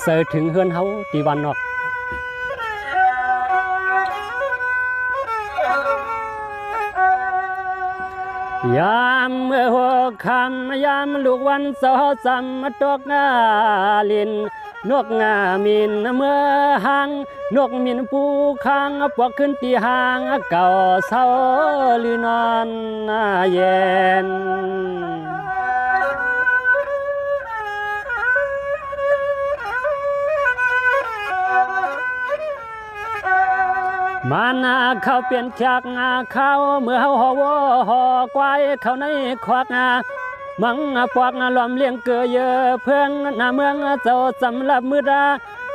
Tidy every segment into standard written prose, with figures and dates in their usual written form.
เสิร์ถึงเฮือนเฮาตีวันนอกยามเมื่อหัวค่ำยามลูกวันเสาร์ซ้ำตกงาลินนกงามินเมื่อหางนกมินปูค้างปวกขึ้นตีหางเก่าเศร้าลือนอนเย็นมันเขาเปลี่ยนจากเขาเมื่อเฮาหอกวายเขาในควักมังปวกล้อมเลี้ยงเกยเพื่องเมืองเจ้าสำหรับมือดา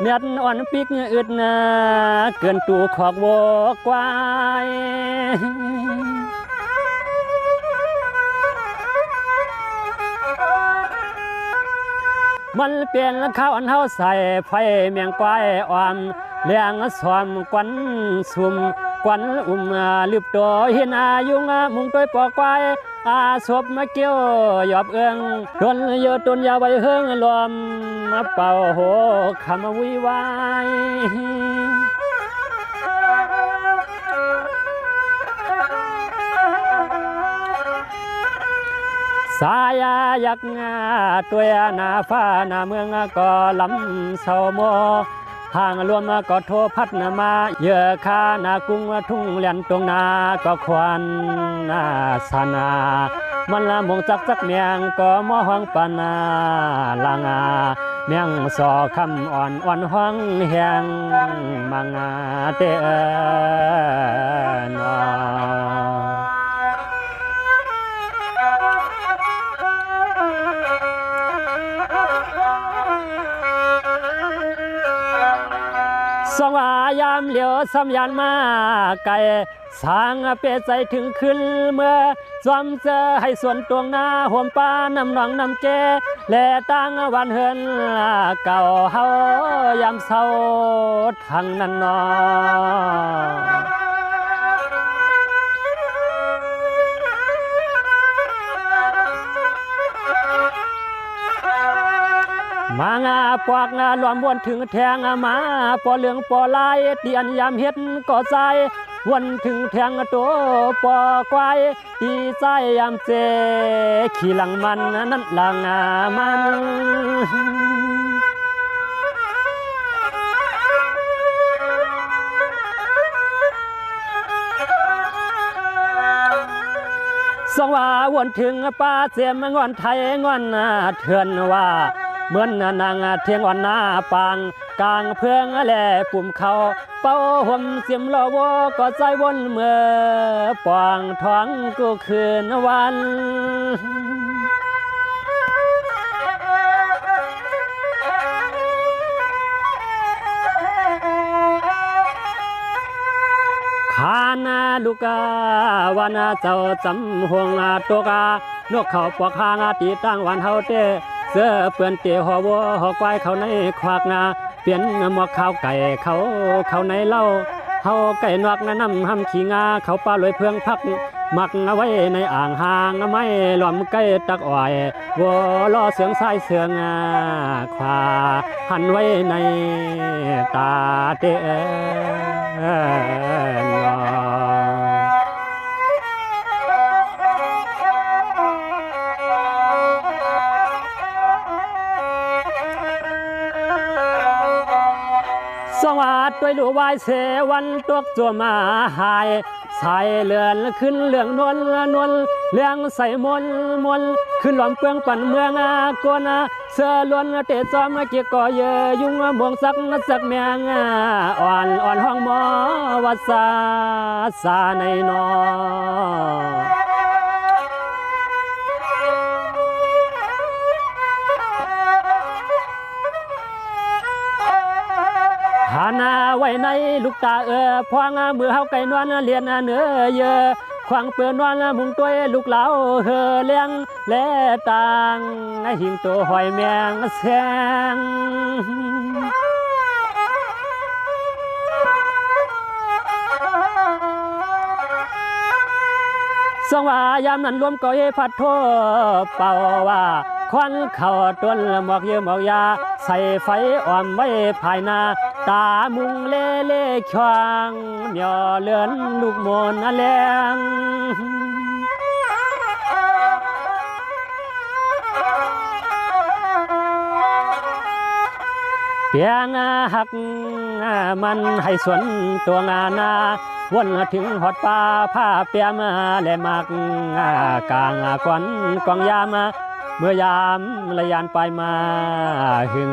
เน็ดอ่อนปิกอึดเกินตูขอกกวายมันเปลี่ยนข้าวอันเฮาใส่ไฟเมียงก้อยอ่อมเลี้ยงสวมกวนสุ่มกวนลืบตัวหินยุงมุงตัวปอกไว้ศพมาเกี่ยวหยอบเอื้องทนเยอะตนยาไว้เฮืองลมมาเป่าโหคำวิวายสายยักงาตัวนาฟ้านาเมืองก็ลำเศร้าโมทางรวมก็โทพัดมาเยอะข้านากุ้งทุ่งเลียนตรงนาก็ควันนาสนามันละมงจักเมียงก็มอห้องปานาลางาเมียงสอคำอ่อนห้องแหงมังเตนสว่ายามเหลียวสำยานมาไก่สางเปใจถึงขึ้นเมื่อจอมเจอให้ส่วนตวงหน้าห่วมป้าน้ำหนองน้ำแก่และตั้งวันเฮือนเก่าเฮายามเศร้าทางนั้นนอมางาปวกรวมวนถึงแทงมาปอเหลืองปอลายเตียนยามเฮ็ดก่อใจวนถึงแทงตัวปอควายตีใจยามเจขี่หลังมันนั่นหลังมันสว่าวนถึงป้าเสียมงอนไทยงอนเถื่อนว่าเหมือนนางเทียงอ่อนหน้าปางกลางเพื่องแหล่ปุ่มเขาเป้าห่มเสียมลอวก็ใจวนเมื่อปองท้องกูคืนวันขานาลูกวันเจ้าจำห่วงตัวกานกเขาปอกหางตีตั้งวันเฮาเตเสื้อเปื้อนเตี๋ยวหัวหอกไว้เขาในควักเปลี่ยนหมวกข้าวไก่เขาในเล่าเฮาไก่นวกน้ำห้ำขี้งาเขาปลาลอยเพื่องพักมักเอาไว้ในอ่างหางไม่หล่อมไก่ตักอ้อยวัวล้อเสืองสายเสืองขวาหันไว้ในตาเตสวัสดด้วยลูกวายเสวันตกจัวมาหายใส่เลือนขึ้นเหลืองนวลเลี้ยงใส่มนขึ้นหลอมเปลืองปั่นเมืองกวนเสื้อล้วนเตะจอมเกี่ยก่อเยอยุ่งบวงสักเมียงอ่อนห้องหมอวัดสาในนอหานาไว้ในลูกตาพวงมือเฮาไก่นวลเลียนเนื้อเยอะควางเปื้อนนวลมุงตัวลูกเหลาเลี้ยงและต่างหิงตัวหอยแมงแสงสว่ายามนั้นรวมก่อยพัดโทเป่าว่า ควันเข่าต้นหมอกเยื่อหมอกยาใส่ไฟอ่อมไว้ภายนาตามุงเล่เล่ขวางเหมียวเลือนลูกโมนแลงเปียงหักมันให้สวนตัวงานาวนถึงหอดป่าผ้าเปียมาและมักกลางกวนกองยามเมื่อยามระยานไปมาหึง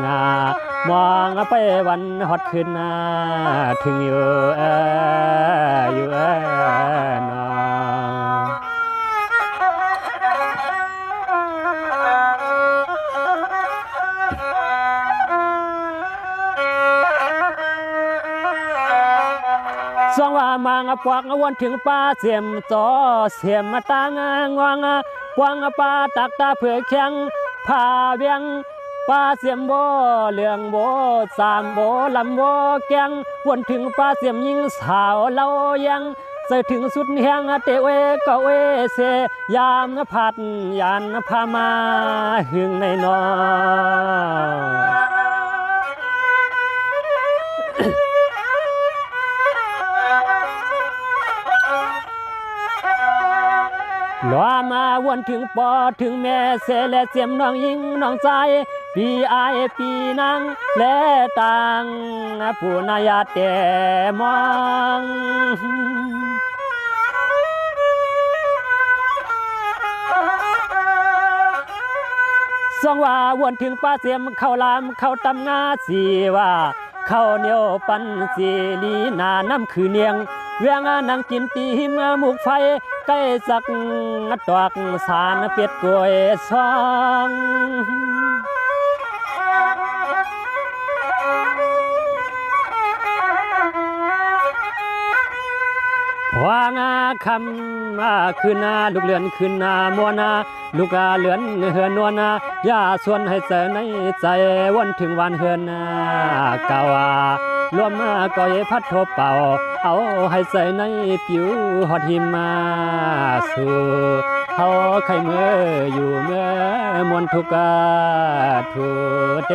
มองไปวันหอดขึ้นถึงอยู่นอสองว่ามังปวกวันถึงป่าเสียมจอเสียมตางงวงกวางป่าตักตาเผื่อแข็งผ่าเวียงป่าเสียมโบเหลืองโบสามโบลำโบแกงวันถึงป่าเสียมยิงสาวเล่ายังใส่ถึงสุดแหงเตเวก็เวเสยามพัดยานพามาหึงในนอหลัวมาวนถึงปอถึงแม่เสและเสียมน้องยิงน้องใจปีอายปีนางและต่างผู้นายาแต่มองสองว่าวนถึงป้าเสียมเข้าลามเข้าตำนาสีว่าเข้าเหนียวปันสีลีนาน้ำคือเนียงเวียงนางกินตีเมื่อมุกไฟใกล้สักตอกสารเป็ดกล้วยซองพวางคำคืนนาลูกเลือนคืนนามัวนาลูกเลือนเหือนนวนาย่าส่วนให้เจอในใจวันถึงวันเหือนเก่ารวมมาก็ยพัดทบเป่าเอาให้ใส่ในผิวหอดหิมมาสู่เขาใครเมื่ออยู่เมื่อมนทุกทุเด